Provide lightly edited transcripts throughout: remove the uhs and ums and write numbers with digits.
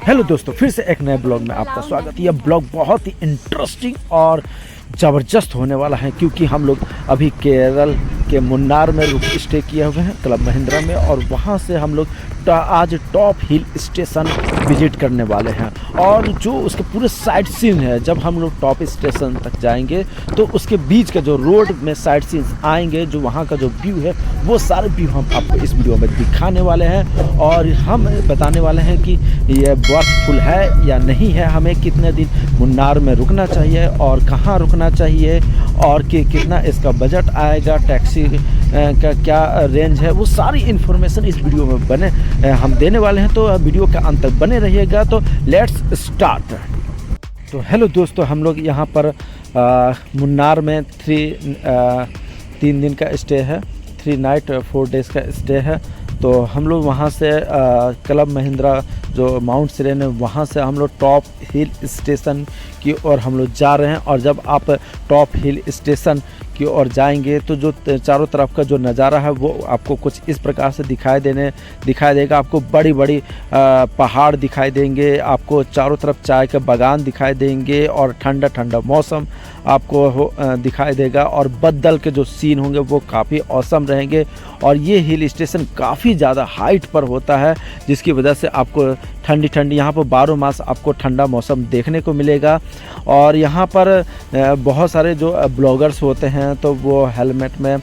Hello दोस्तों, फिर से एक नए ब्लॉग में आपका स्वागत है। यह ब्लॉग बहुत ही इंटरेस्टिंग और ज़बरदस्त होने वाला है क्योंकि हम लोग अभी केरल के मुन्नार में रुक स्टे किए हुए हैं क्लब महिंद्रा में, और वहाँ से हम लोग आज टॉप हिल स्टेशन विजिट करने वाले हैं। और जो उसके पूरे साइड सीन है, जब हम लोग टॉप स्टेशन तक जाएंगे तो उसके बीच का जो रोड में साइड सीन आएंगे, जो वहाँ का जो व्यू है, वो सारे व्यू हम आपको इस वीडियो में दिखाने वाले हैं। और हम बताने वाले हैं कि ये वर्थफुल है या नहीं है, हमें कितने दिन मुन्नार में रुकना चाहिए और कहाँ रुकना चाहिए, और कि कितना इसका बजट आएगा, टैक्सी का क्या रेंज है, वो सारी इन्फॉर्मेशन इस वीडियो में हम देने वाले हैं। तो वीडियो के अंत तक बने रहिएगा। तो लेट्स स्टार्ट। तो हेलो दोस्तों, हम लोग यहाँ पर मुन्नार में 3 दिन का स्टे है, 3 नाइट 4 डेज़ का स्टे है। तो हम लोग वहाँ से क्लब महिंद्रा जो माउंट सिरेन है, वहाँ से हम लोग टॉप हिल स्टेशन की ओर हम लोग जा रहे हैं। और जब आप टॉप हिल स्टेशन की ओर जाएंगे तो जो चारों तरफ का जो नज़ारा है वो आपको कुछ इस प्रकार से दिखाई देगा। आपको बड़ी बड़ी पहाड़ दिखाई देंगे, आपको चारों तरफ चाय के बागान दिखाई देंगे, और ठंडा ठंडा मौसम आपको दिखाई देगा, और बदल के जो सीन होंगे वो काफ़ी औसम रहेंगे। और ये हिल स्टेशन काफ़ी ज़्यादा हाइट पर होता है, जिसकी वजह से आपको ठंडी यहाँ पर 12 मास आपको ठंडा मौसम देखने को मिलेगा। और यहाँ पर बहुत सारे जो ब्लॉगर्स होते हैं तो वो हेलमेट में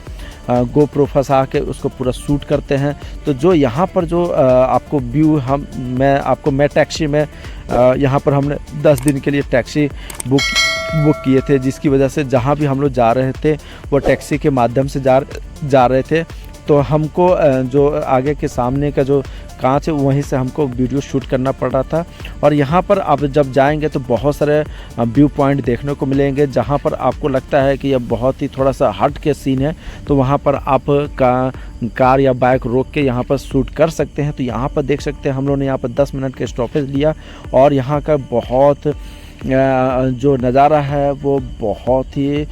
गोप्रो फंसा के उसको पूरा शूट करते हैं। तो जो यहाँ पर जो आपको व्यू मैं टैक्सी में यहाँ पर हमने 10 दिन के लिए टैक्सी बुक किए थे, जिसकी वजह से जहाँ भी हम लोग जा रहे थे वो टैक्सी के माध्यम से जा रहे थे। तो हमको जो आगे के सामने का जो कांच है वहीं से हमको वीडियो शूट करना पड़ रहा था। और यहाँ पर आप जब जाएंगे तो बहुत सारे व्यू पॉइंट देखने को मिलेंगे, जहाँ पर आपको लगता है कि यह बहुत ही थोड़ा सा हट के सीन है, तो वहाँ पर आप कार या बाइक रोक के यहाँ पर शूट कर सकते हैं। तो यहाँ पर देख सकते हैं हम लोगों ने यहाँ पर 10 मिनट का स्टॉपेज लिया, और यहाँ का बहुत जो नज़ारा है वो बहुत ही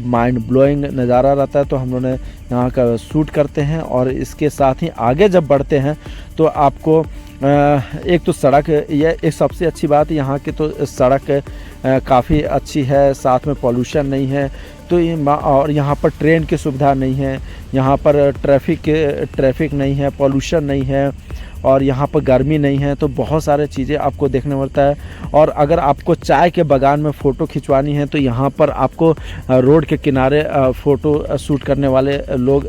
माइंड ब्लोइंग नज़ारा रहता है। तो हम लोग ने यहाँ का शूट करते हैं, और इसके साथ ही आगे जब बढ़ते हैं तो आपको एक तो सड़क, ये एक सबसे अच्छी बात यहाँ की तो सड़क काफ़ी अच्छी है, साथ में पॉल्यूशन नहीं है। तो और यहाँ पर ट्रेन की सुविधा नहीं है, यहाँ पर ट्रैफिक नहीं है, पॉल्यूशन नहीं है, और यहाँ पर गर्मी नहीं है। तो बहुत सारे चीज़ें आपको देखने मिलता है। और अगर आपको चाय के बागान में फ़ोटो खिंचवानी है तो यहाँ पर आपको रोड के किनारे फ़ोटो शूट करने वाले लोग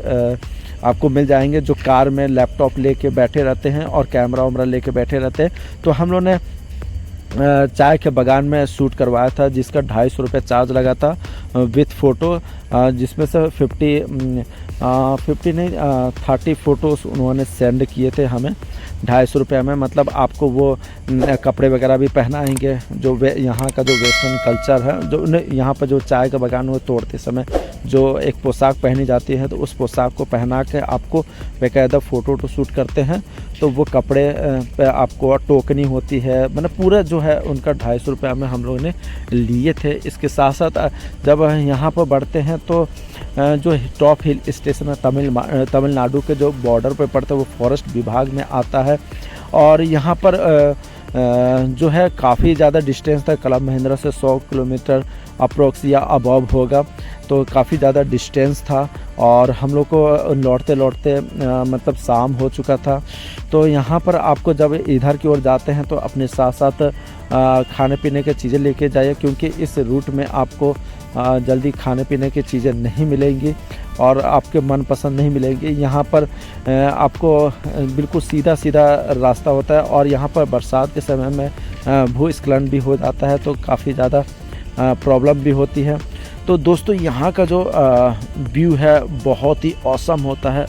आपको मिल जाएंगे, जो कार में लैपटॉप लेके बैठे रहते हैं और कैमरा वैमरा लेके बैठे रहते हैं। तो हम लोगों ने चाय के बागान में शूट करवाया था, जिसका 250 रुपये चार्ज लगा था विथ फ़ोटो, जिसमें से 30 फ़ोटोज़ उन्होंने सेंड किए थे हमें 250 रुपये में। मतलब आपको वो कपड़े वगैरह भी पहनाएंगे, जो यहाँ का जो वेस्टर्न कल्चर है, जो यहाँ पर जो चाय का बागान वो तोड़ते समय जो एक पोशाक पहनी जाती है, तो उस पोशाक को पहना के आपको बाकायदा फ़ोटो शूट करते हैं। तो वो कपड़े पे आपको टोकनी होती है, मतलब पूरा जो है उनका 250 रुपये में हम लोगों ने लिए थे। इसके साथ साथ जब यहाँ पर बढ़ते हैं तो जो टॉप हिल स्टेशन है तमिलनाडु के जो बॉर्डर पे पड़ता है, वो फॉरेस्ट विभाग में आता है। और यहाँ पर जो है काफ़ी ज़्यादा डिस्टेंस था, क्लब महिंद्रा से 100 किलोमीटर अप्रोक्स या अबव होगा, तो काफ़ी ज़्यादा डिस्टेंस था। और हम लोग को लौटते मतलब शाम हो चुका था। तो यहाँ पर आपको जब इधर की ओर जाते हैं तो अपने साथ साथ खाने पीने की चीज़ें लेके जाइए, क्योंकि इस रूट में आपको जल्दी खाने पीने की चीज़ें नहीं मिलेंगी और आपके मनपसंद नहीं मिलेंगी। यहाँ पर आपको बिल्कुल सीधा रास्ता होता है, और यहाँ पर बरसात के समय में भूस्खलन भी हो जाता है, तो काफ़ी ज़्यादा प्रॉब्लम भी होती है। तो दोस्तों यहाँ का जो व्यू है बहुत ही ऑसम होता है।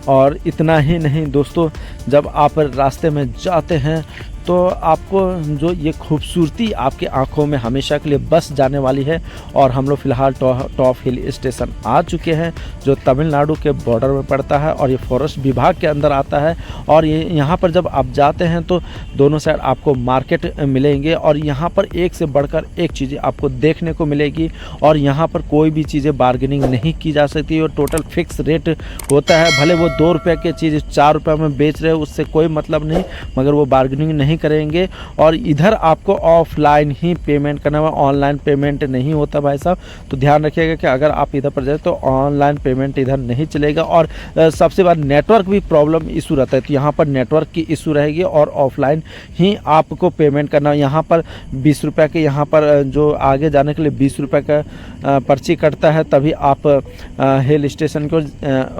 और इतना ही नहीं दोस्तों, जब आप रास्ते में जाते हैं तो आपको जो ये खूबसूरती आपकी आंखों में हमेशा के लिए बस जाने वाली है। और हम लोग फ़िलहाल टॉप हिल स्टेशन आ चुके हैं, जो तमिलनाडु के बॉर्डर में पड़ता है और ये फॉरेस्ट विभाग के अंदर आता है। और ये यहाँ पर जब आप जाते हैं तो दोनों साइड आपको मार्केट मिलेंगे और यहाँ पर एक से बढ़कर एक चीज़ें आपको देखने को मिलेगी। और यहाँ पर कोई भी चीज़ें बार्गेनिंग नहीं की जा सकती और टोटल फिक्स रेट होता है। भले वो 2 रुपये की चीज़ 4 रुपये में बेच रहे हो, उससे कोई मतलब नहीं, मगर वो बार्गेनिंग नहीं करेंगे। और इधर आपको ऑफलाइन ही पेमेंट करना है, ऑनलाइन पेमेंट नहीं होता भाई साहब। तो ध्यान रखिएगा कि अगर आप इधर पर जाए तो ऑनलाइन पेमेंट इधर नहीं चलेगा। और सबसे बड़ा नेटवर्क भी प्रॉब्लम इशू रहता है, तो यहाँ पर नेटवर्क की इशू रहेगी और ऑफलाइन ही आपको पेमेंट करना है। यहाँ पर 20 रुपये के, यहाँ पर जो आगे जाने के लिए 20 रुपये का पर्ची कटता है, तभी आप हिल स्टेशन को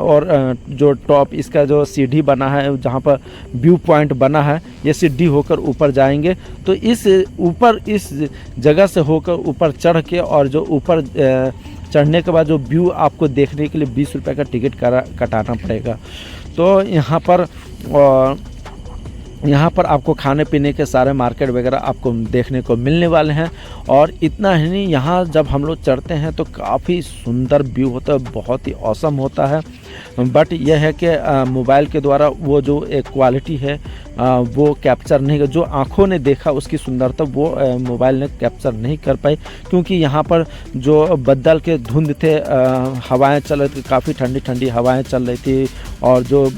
और जो टॉप इसका जो सीढ़ी बना है, जहाँ पर व्यू पॉइंट बना है, ये सीढ़ी होकर ऊपर जाएंगे। तो इस जगह से होकर ऊपर चढ़ के और जो ऊपर चढ़ने के बाद जो व्यू आपको देखने के लिए 20 रुपये का टिकट कटाना पड़ेगा। तो यहाँ पर आपको खाने पीने के सारे मार्केट वगैरह आपको देखने को मिलने वाले हैं। और इतना ही नहीं, यहाँ जब हम लोग चढ़ते हैं तो काफ़ी सुंदर व्यू होता है, बहुत ही औसम होता है। बट यह है कि मोबाइल के द्वारा वो जो एक क्वालिटी है वो कैप्चर नहीं, जो आँखों ने देखा उसकी सुंदरता वो मोबाइल ने कैप्चर नहीं कर पाई, क्योंकि यहाँ पर जो बदल के धुंध थे, हवाएं चल रही थी, काफ़ी ठंडी ठंडी हवाएं चल रही थी और जो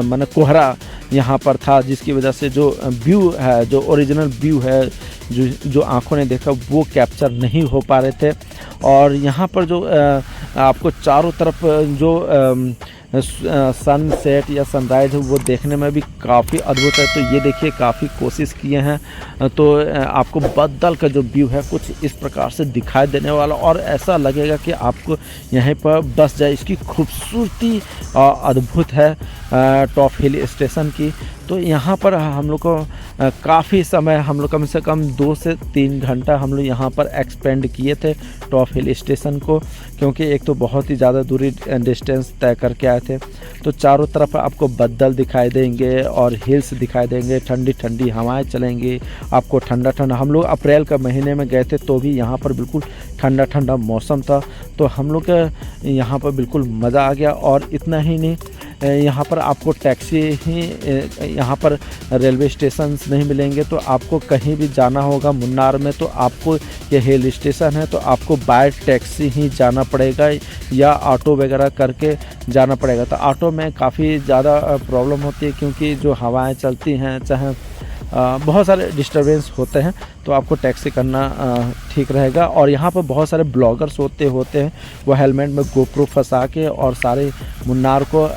माने कोहरा यहाँ पर था, जिसकी वजह से जो व्यू है, जो ओरिजिनल व्यू है, जो आँखों ने देखा वो कैप्चर नहीं हो पा रहे थे। और यहाँ पर जो आपको चारों तरफ जो सनसेट या सनराइज़ है वो देखने में भी काफ़ी अद्भुत है। तो ये देखिए, काफ़ी कोशिश किए हैं तो आपको बदल का जो व्यू है कुछ इस प्रकार से दिखाई देने वाला, और ऐसा लगेगा कि आपको यहीं पर बस जाए। इसकी खूबसूरती अद्भुत है टॉप हिल स्टेशन की। तो यहाँ पर हम लोग को काफ़ी समय, हम लोग कम से कम 2 से 3 घंटा हम लोग यहाँ पर एक्सपेंड किए थे टॉप हिल स्टेशन को, क्योंकि एक तो बहुत ही ज़्यादा दूरी डिस्टेंस तय करके आए थे। तो चारों तरफ आपको बादल दिखाई देंगे और हिल्स दिखाई देंगे, ठंडी ठंडी हवाएं चलेंगी, आपको ठंडा ठंडा। हम लोग अप्रैल का महीने में गए थे तो भी यहाँ पर बिल्कुल ठंडा ठंडा मौसम था, तो हम लोग यहाँ पर बिल्कुल मज़ा आ गया। और इतना ही नहीं, यहाँ पर आपको टैक्सी ही, यहाँ पर रेलवे स्टेशंस नहीं मिलेंगे, तो आपको कहीं भी जाना होगा मुन्नार में तो आपको, ये हिल स्टेशन है तो आपको बाय टैक्सी ही जाना पड़ेगा या ऑटो वगैरह करके जाना पड़ेगा। तो ऑटो में काफ़ी ज़्यादा प्रॉब्लम होती है, क्योंकि जो हवाएं चलती हैं, चाहे बहुत सारे डिस्टरबेंस होते हैं, तो आपको टैक्सी करना ठीक रहेगा। और यहाँ पर बहुत सारे ब्लॉगर्स होते हैं, वो हेलमेट में गोप्रो फंसा के और सारे मुन्नार को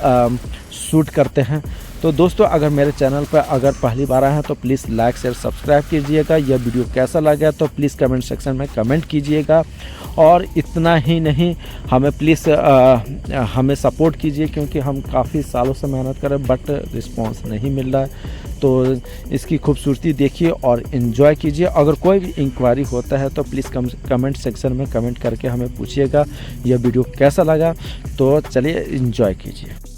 शूट करते हैं। तो दोस्तों, अगर मेरे चैनल पर अगर पहली बार आए हैं तो प्लीज़ लाइक शेयर सब्सक्राइब कीजिएगा। यह वीडियो कैसा लगा तो प्लीज़ कमेंट सेक्शन में कमेंट कीजिएगा। और इतना ही नहीं, हमें प्लीज़ हमें सपोर्ट कीजिए, क्योंकि हम काफ़ी सालों से मेहनत कर रहे हैं बट रिस्पांस नहीं मिल रहा है। तो इसकी खूबसूरती देखिए और इन्जॉय कीजिए। अगर कोई भी इंक्वायरी होता है तो प्लीज़ कमेंट सेक्शन में कमेंट करके हमें पूछिएगा यह वीडियो कैसा लगा। तो चलिए इन्जॉय कीजिए।